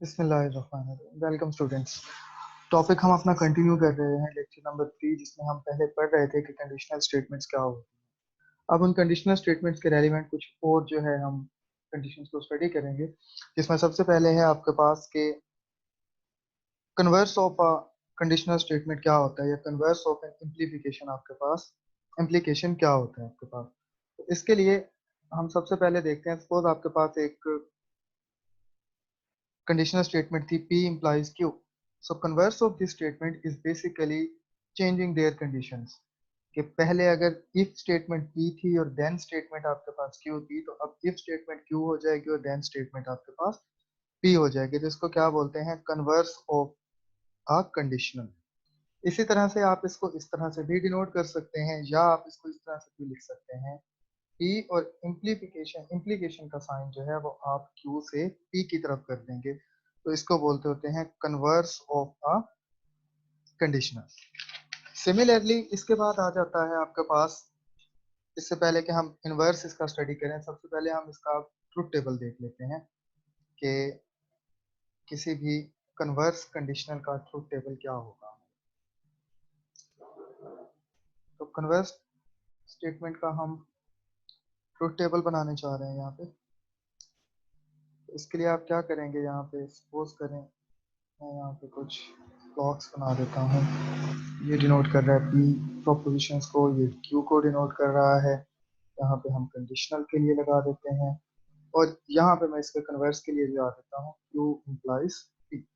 बिस्मिल्लाहिर्रहमानिर्रहीम। Welcome students. Topic हम अपना कंटिन्यू कर रहे हैं, लेक्चर नंबर 3, जिसमें हम पहले पढ़ रहे थे कि कंडीशनल स्टेटमेंट्स क्या होती हैं। अब उन कंडीशनल स्टेटमेंट्स के रेलिवेंट कुछ और जो है हम कंडीशंस को स्टडी करेंगे, जिसमें सबसे पहले है आपके पास के converse of a conditional statement क्या होता है, या कन्वर्स ऑफ एन इम्प्लीफिकेशन आपके पास इम्प्लीकेशन क्या होता है आपके पास। तो इसके लिए हम सबसे पहले देखते हैं, सपोज आपके पास एक conditional statement थी P implies Q. So converse of this statement is basically changing their conditions. कि पहले अगर if statement P थी और then statement आपके पास Q थी, तो अब if statement Q हो जाएगी और then statement आपके पास P हो जाएगी। तो इसको क्या बोलते हैं? converse of a conditional। इसी तरह से आप इसको इस तरह से भी डिनोट कर सकते हैं, या आप इसको इस तरह से भी लिख सकते हैं। P और इम्प्लीकेशन का साइन जो है वो आप Q से P की तरफ कर देंगे, तो इसको बोलते होते हैं converse of a conditional. Similarly इसके बाद आ जाता है आपके पास, इससे पहले कि हम इनवर्स इसका स्टडी करें, सबसे पहले हम इसका ट्रुथ टेबल देख लेते हैं कि किसी भी कन्वर्स कंडीशनल का ट्रुथ टेबल क्या होगा। तो कन्वर्स स्टेटमेंट का हम ट्रुथ टेबल बनाने चाह रहे हैं यहाँ पे। तो इसके लिए आप क्या करेंगे, यहाँ पे सपोज करें मैं यहाँ पे कुछ ब्लॉक्स बना देता हूँ। ये डिनोट कर रहा है पी प्रोपोजिशंस को, ये क्यू को डिनोट कर रहा है। यहाँ पे हम कंडीशनल के लिए लगा देते हैं, और यहाँ पे मैं इसके कन्वर्स के लिए लगा देता हूँ क्यू इम्प्लाइज पी।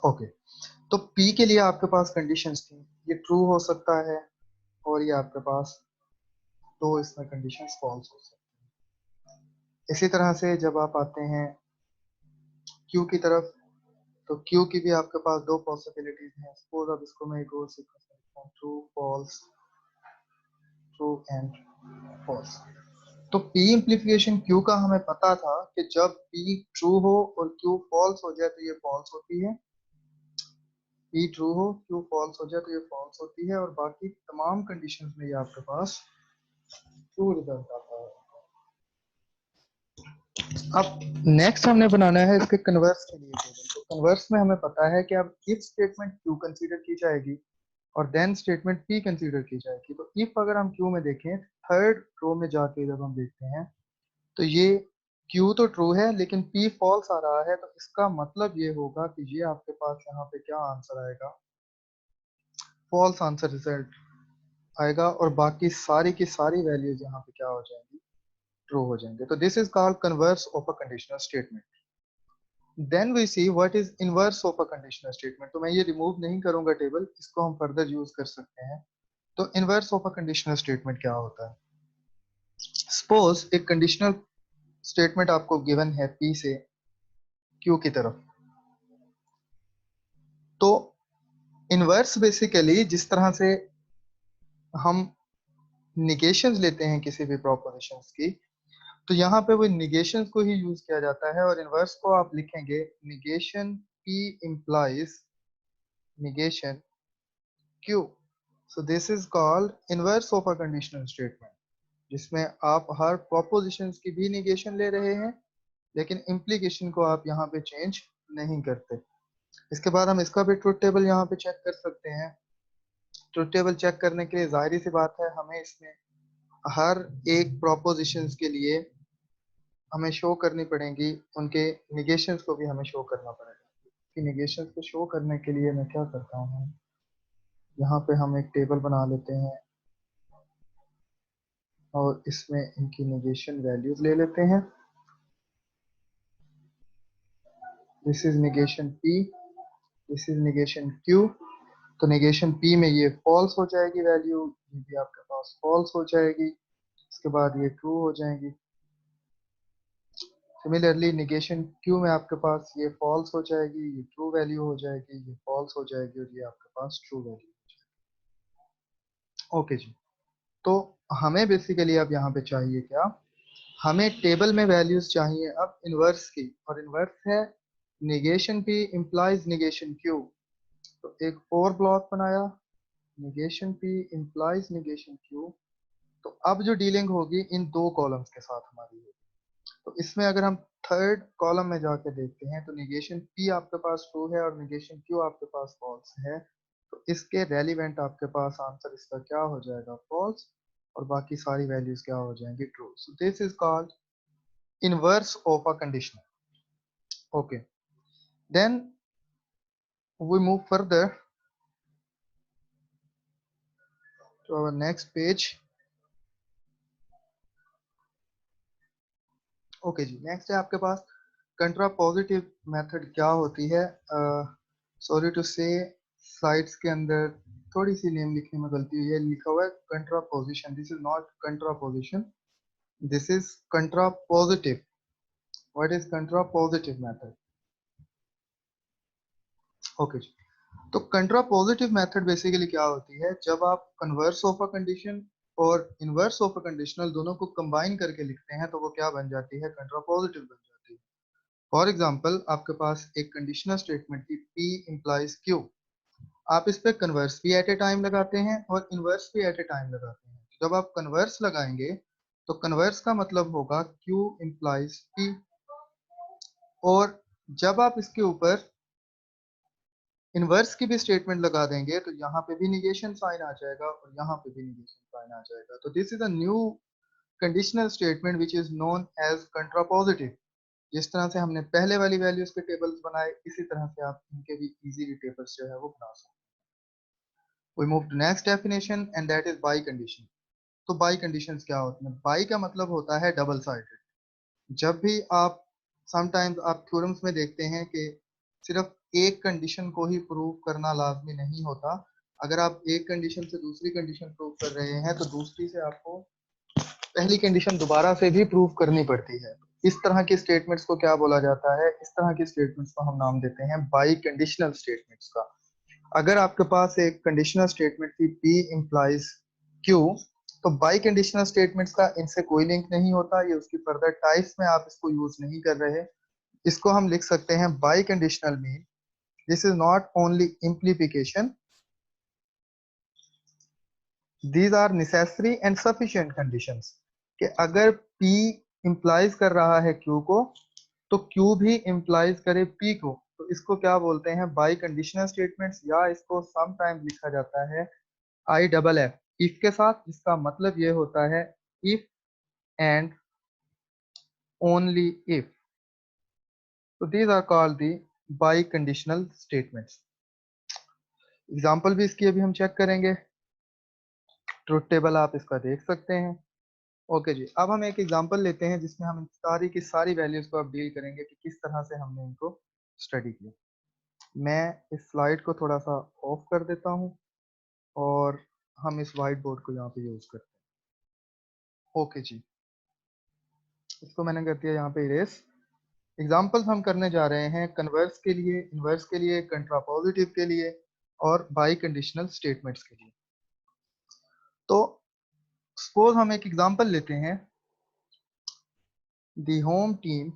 ओके, तो पी के लिए आपके पास कंडीशंस थी, ये ट्रू हो सकता है, और ये आपके पास दो इसमें कंडीशंस फॉल्स हो सकती है। इसी तरह से जब आप आते हैं क्यू की तरफ, तो क्यू की भी आपके पास दो पॉसिबिलिटीज हैं। सपोज अब इसको मैं एक और सीक्वेंस में लिखता हूँ, true false, true and false. तो पी इम्प्लीफिकेशन क्यू का हमें पता था कि जब पी ट्रू हो और क्यू फॉल्स हो जाए तो ये फॉल्स होती है, पी ट्रू हो क्यू फॉल्स हो जाए तो ये फॉल्स होती है, और बाकी तमाम कंडीशंस में ये आपके पास ट्रू रिजल्ट आता है। अब नेक्स्ट हमने बनाना है इसके कन्वर्स के लिए टेबल। तो कन्वर्स में हमें पता है कि अब इफ स्टेटमेंट क्यू कंसीडर की जाएगी और देन स्टेटमेंट पी कंसीडर की जाएगी। तो इफ अगर हम क्यू में देखें, थर्ड रो में जाके जब हम देखते हैं, तो ये क्यू तो ट्रू है लेकिन पी फॉल्स आ रहा है, तो इसका मतलब ये होगा कि ये आपके पास यहाँ पे क्या आंसर आएगा, फॉल्स आंसर रिजल्ट आएगा, और बाकी सारी की सारी वैल्यूज यहाँ पे क्या हो जाएंगी, ट्रू हो जाएंगे। तो this is called converse of a conditional statement. Then we see what is inverse of a conditional statement. तो मैं ये रिमूव नहीं करूंगा टेबल, इसको हम फर्दर यूज कर सकते हैं। तो inverse of a conditional statement क्या होता है? सपोज एक कंडीशनल स्टेटमेंट आपको गिवन है पी से क्यू की तरफ। तो इनवर्स बेसिकली जिस तरह से हम निगेशंस लेते हैं किसी भी प्रोपोजिशंस की, तो यहाँ पे वो निगेशंस को ही यूज किया जाता है, और इनवर्स को आप लिखेंगे negation P implies negation Q। So this is called inverse of a conditional statement, जिसमें आप हर propositions की भी negation ले रहे हैं, लेकिन implication को आप यहाँ पे change नहीं करते। इसके बाद हम इसका भी ट्रुथ टेबल यहाँ पे चेक कर सकते हैं। ट्रुथ टेबल चेक करने के लिए जाहिर सी बात है, हमें इसमें हर एक propositions के लिए हमें शो करनी पड़ेंगी, उनके निगेशंस को भी हमें शो करना पड़ेगा। कि निगेशंस को शो करने के लिए मैं क्या करता हूँ, यहाँ पे हम एक टेबल बना लेते हैं और इसमें इनकी नेगेशन वैल्यूज ले लेते हैं। This is negation P, this is negation Q। तो नेगेशन P में ये फॉल्स हो जाएगी वैल्यू, ये भी आपके पास फॉल्स हो जाएगी, इसके बाद ये ट्रू हो जाएगी। सिमिलरली नेगेशन Q में आपके पास ये फॉल्स हो जाएगी, ये ट्रू वैल्यू हो जाएगी, ये फॉल्स हो जाएगी, और ये आपके पास ट्रू वैल्यू हो जाएगी। ओके जी, तो हमें बेसिकली अब यहाँ पे चाहिए क्या, हमें टेबल में वैल्यूज चाहिए अब इनवर्स की, और इनवर्स है negation P implies negation Q। तो एक और ब्लॉक बनाया, negation P implies negation Q। तो अब जो डीलिंग होगी इन दो कॉलम्स के साथ हमारी होगी। तो इसमें अगर हम थर्ड कॉलम में जाके देखते हैं तो निगेशन P आपके पास ट्रू है और निगेशन Q आपके पास फॉल्स है, तो इसके रेलिवेंट आपके पास आंसर इसका क्या हो जाएगा, फॉल्स, और बाकी सारी वैल्यूज क्या हो जाएंगी, true. So this is called inverse of a conditional. Okay, then we move further to our next page. Okay जी, नेक्स्ट है आपके पास कंट्रापोजिटिव मेथड क्या होती है। सॉरी टू से स्लाइड्स के अंदर थोड़ी सी नेम लिखने में गलती हुई है, लिखा हुआ है contraposition, this is not contraposition, this is contrapositive. What is contrapositive method? Okay जी, तो कंट्रापोजिटिव मेथड बेसिकली क्या होती है, जब आप कन्वर्स ऑफ अ कंडीशन और इनवर्स ऑफ अ कंडीशनल दोनों को कंबाइन करके लिखते हैं तो वो क्या बन जाती है, कंट्रापोजिटिव बन जाती है। फॉर एग्जाम्पल आपके पास एक कंडीशनल स्टेटमेंट थी P implies Q, आप इस पे कन्वर्स भी एट ए टाइम लगाते हैं और इनवर्स भी एट ए टाइम लगाते हैं। जब आप कन्वर्स लगाएंगे तो कन्वर्स का मतलब होगा Q implies P, और जब आप इसके ऊपर इनवर्स की भी स्टेटमेंट लगा देंगे तो यहाँ पे भी निगेशन साइन आ जाएगा और यहाँ पे भी निगेशन साइन आ जाएगा। तो this is a new conditional statement which is known as contrapositive. जिस तरह से हमने पहले वाली वैल्यूज के टेबल्स बनाए, इसी तरह से आप इनके भी इजीली टेबल्स जो है वो बना सकते हैं। We move to next definition and that is bi condition. तो बाई कंडीशंस क्या होती हैं? बाई का मतलब होता है डबल साइडेड। जब भी आप समटाइम्स आप थ्योरम्स में देखते हैं कि सिर्फ एक कंडीशन को ही प्रूव करना लाजमी नहीं होता। अगर आप एक कंडीशन से दूसरी कंडीशन प्रूव कर रहे हैं तो दूसरी से आपको पहली कंडीशन दोबारा से भी प्रूव करनी पड़ती है। इस तरह की स्टेटमेंट्स को क्या बोला जाता है? इस तरह की स्टेटमेंट्स को हम नाम देते हैं बाई कंडीशनल स्टेटमेंट्स का। अगर आपके पास एक कंडीशनल स्टेटमेंट थी P implies Q, तो बाई कंडीशनल स्टेटमेंट्स का इनसे कोई लिंक नहीं होता, ये उसकी फर्दर टाइप्स में आप इसको यूज नहीं कर रहे। इसको हम लिख सकते हैं biconditional mean this is not only implication, these are necessary and sufficient conditions. कि अगर P इंप्लाइज कर रहा है Q को तो Q भी इंप्लाइज करे P को, तो इसको क्या बोलते हैं? बाई कंडीशनल स्टेटमेंट्स, या इसको समटाइम्स लिखा जाता है IFF इफ के साथ, जिसका मतलब ये होता है इफ एंड ओनली इफ। तो these are called the biconditional statements. Example भी इसकी अभी हम चेक करेंगे, ट्रुथ टेबल आप इसका देख सकते हैं। ओके जी, अब हम एक एग्जांपल लेते हैं जिसमें हम इन सारी की सारी वैल्यूज को अब डील करेंगे कि किस तरह से हमने इनको स्टडी किया। मैं इस स्लाइड को थोड़ा सा ऑफ कर देता हूँ और हम इस वाइट बोर्ड को यहाँ पे यूज करते हैं। ओके जी, इसको मैंने कर दिया यहाँ पे इरेज। एग्जाम्पल्स हम करने जा रहे हैं कन्वर्स के लिए, इनवर्स के लिए, कंट्रापोजिटिव के लिए और बाई कंडीशनल स्टेटमेंट्स के लिए। तो सपोज हम एक एग्जांपल लेते हैं, the home team,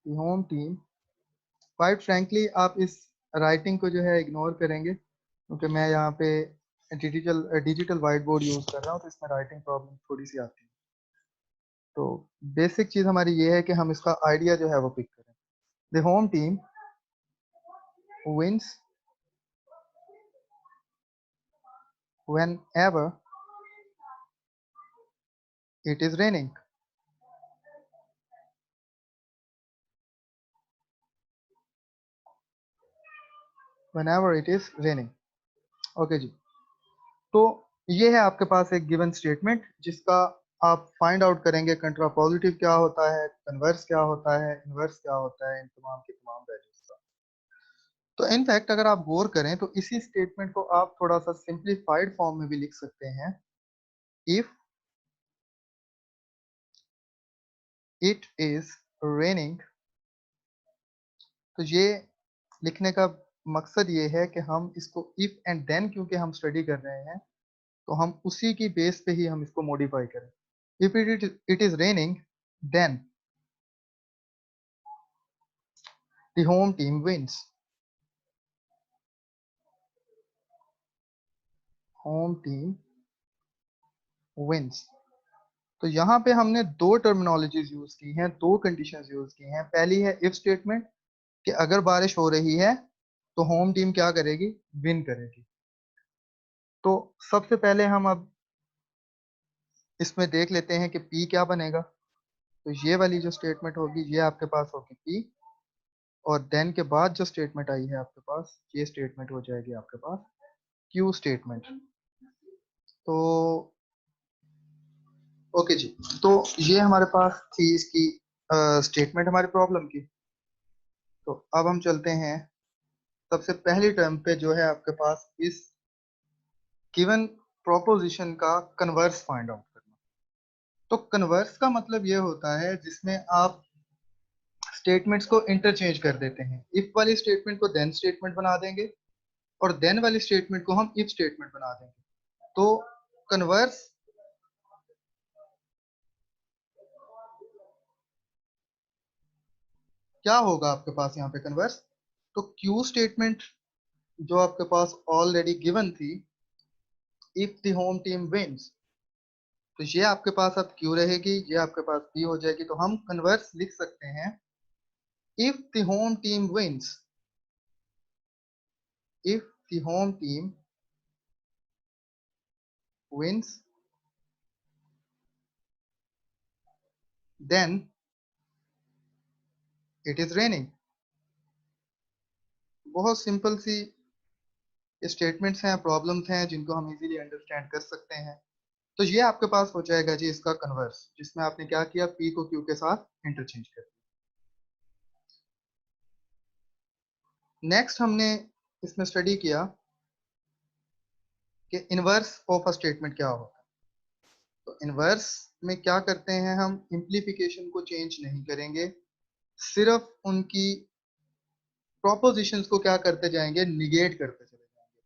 the home team. Quite frankly आप इस राइटिंग को जो है इग्नोर करेंगे क्योंकि मैं यहाँ पे डिजिटल वाइट बोर्ड यूज कर रहा हूँ, तो इसमें राइटिंग प्रॉब्लम थोड़ी सी आती है। तो बेसिक चीज हमारी ये है कि हम इसका आइडिया जो है वो पिक करें। The home team wins whenever it is raining। whenever it is raining। Okay जी, तो ये है आपके पास एक गिवन स्टेटमेंट जिसका आप फाइंड आउट करेंगे कंट्रापोजिटिव क्या होता है, कन्वर्स क्या होता है, इनवर्स क्या होता है, इन तमाम की तमाम वैल्यूज का। तो इनफैक्ट अगर आप गौर करें तो इसी स्टेटमेंट को आप थोड़ा सा सिंप्लीफाइड फॉर्म में भी लिख सकते हैं। इफ इट इज रेनिंग, तो ये लिखने का मकसद ये है कि हम इसको इफ एंड देन क्योंकि हम स्टडी कर रहे हैं तो हम उसी की बेस पे ही हम इसको मॉडिफाई करें। If it is raining then the home team wins. Home team wins. तो यहाँ पे हमने दो टर्मिनोलॉजीज यूज की हैं, दो कंडीशंस यूज की हैं। पहली है इफ स्टेटमेंट कि अगर बारिश हो रही है तो होम टीम क्या करेगी, विन करेगी। तो सबसे पहले हम अब इसमें देख लेते हैं कि पी क्या बनेगा। तो ये वाली जो स्टेटमेंट होगी ये आपके पास होगी पी, और देन के बाद जो स्टेटमेंट आई है आपके पास, ये स्टेटमेंट हो जाएगी आपके पास क्यू स्टेटमेंट। तो ओके जी, तो ये हमारे पास थी इसकी स्टेटमेंट हमारी प्रॉब्लम की। तो अब हम चलते हैं सबसे पहली टर्म पे, जो है आपके पास इस गिवन प्रोपोजिशन का कन्वर्स फाइंड आउट करना। तो कन्वर्स का मतलब ये होता है जिसमें आप स्टेटमेंट्स को इंटरचेंज कर देते हैं। इफ वाली स्टेटमेंट को देन स्टेटमेंट बना देंगे और देन वाली स्टेटमेंट को हम इफ स्टेटमेंट बना देंगे। तो कन्वर्स क्या होगा आपके पास यहाँ पे कन्वर्स। तो क्यू स्टेटमेंट जो आपके पास ऑलरेडी गिवन थी, if the home team wins, तो ये आपके पास अब क्यू रहेगी, ये आपके पास पी हो जाएगी। तो हम कन्वर्स लिख सकते हैं if the home team wins, if the home team wins, then it is raining। बहुत सिंपल सी स्टेटमेंट्स हैं, प्रॉब्लम्स हैं जिनको हम इजीली अंडरस्टैंड कर सकते हैं। तो ये आपके पास हो जाएगा जी इसका कन्वर्स, जिसमें आपने क्या किया, पी को क्यू के साथ इंटरचेंज कर दिया। नेक्स्ट हमने इसमें स्टडी किया कि इनवर्स ऑफ अ स्टेटमेंट क्या होता है। तो इनवर्स में क्या करते हैं, हम इम्प्लीफिकेशन को चेंज नहीं करेंगे, सिर्फ उनकी प्रोपोजिशंस को क्या करते जाएंगे, निगेट करते चले जाएंगे।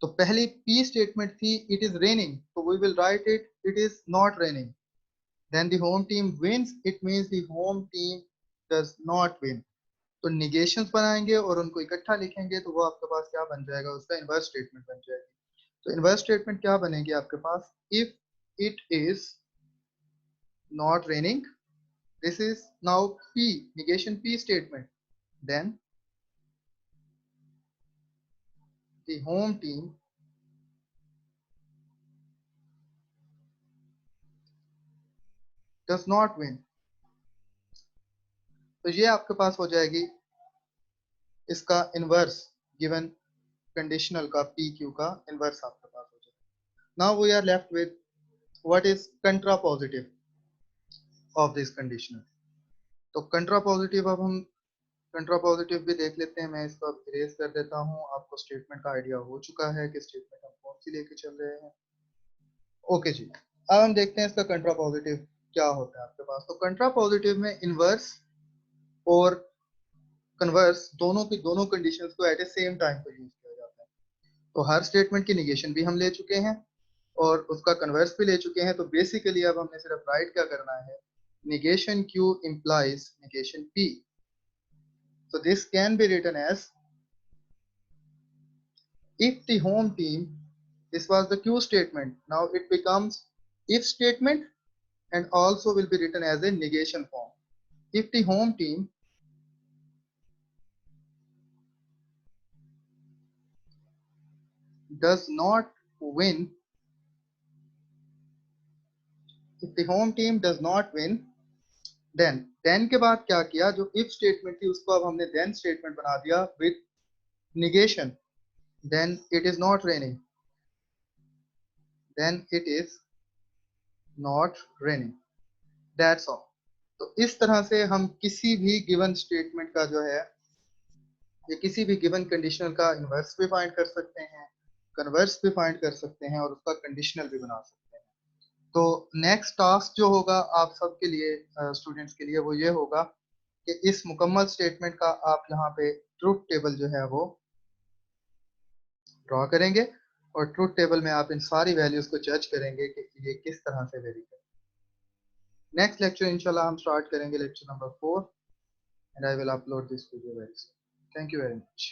तो पहली पी स्टेटमेंट थी इट इज रेनिंग, तो we will write it is not raining. Then the home team wins, it means the home team does not win. तो निगेशंस बनाएंगे और उनको इकट्ठा लिखेंगे, तो वो आपके पास क्या बन जाएगा, उसका इनवर्स स्टेटमेंट बन जाएगी। तो इनवर्स स्टेटमेंट क्या बनेगी आपके पास, if it is not raining, this is now P, negation P statement, then the home team does not win। तो ये आपके पास हो जाएगी इसका इनवर्स, गिवन कंडीशनल का पी क्यू का इनवर्स आपके पास हो जाएगा। Now we are left with what is contrapositive of this conditional. तो कंट्रा पॉजिटिव, अब हम कंट्रा पॉजिटिव भी देख लेते हैं। मैं इसको अब इरेज कर देता हूँ, आपको स्टेटमेंट का आइडिया हो चुका है कि स्टेटमेंट हम कौन सी लेके चल रहे हैं। ओके जी, अब हम देखते हैं इसका कंट्रा पॉजिटिव क्या होता है आपके पास। तो कंट्रा पॉजिटिव में इनवर्स और कन्वर्स दोनों की दोनों कंडीशंस को एट ए सेम टाइम पर यूज किया जाता है। तो हर स्टेटमेंट की निगेशन भी हम ले चुके हैं और उसका कन्वर्स भी ले चुके हैं। तो बेसिकली अब हमने सिर्फ राइट क्या करना है, negation q implies negation p। So this can be written as if the home team, this was the q statement, now it becomes if statement and also will be written as a negation form। if the home team does not win, if the home team does not win, then के बाद क्या किया, जो if statement थी उसको अब हमने then statement बना दिया with negation, then it is not raining, then it is not raining, that's all। तो इस तरह से हम किसी भी गिवन स्टेटमेंट का जो है, या किसी भी गिवन कंडीशनल का इनवर्स भी फाइंड कर सकते हैं, कन्वर्स भी फाइंड कर सकते हैं और उसका कंडीशनल भी बना सकते हैं। तो नेक्स्ट टास्क जो होगा आप सबके लिए, स्टूडेंट्स के लिए, वो ये होगा कि इस मुकम्मल स्टेटमेंट का आप यहाँ पे ट्रुथ टेबल जो है वो ड्रॉ करेंगे, और ट्रुथ टेबल में आप इन सारी वैल्यूज को जज करेंगे कि ये किस तरह से वेरी करें। नेक्स्ट लेक्चर इंशाल्लाह हम स्टार्ट करेंगे lecture number 4, and I will upload this video very soon. Thank you very much.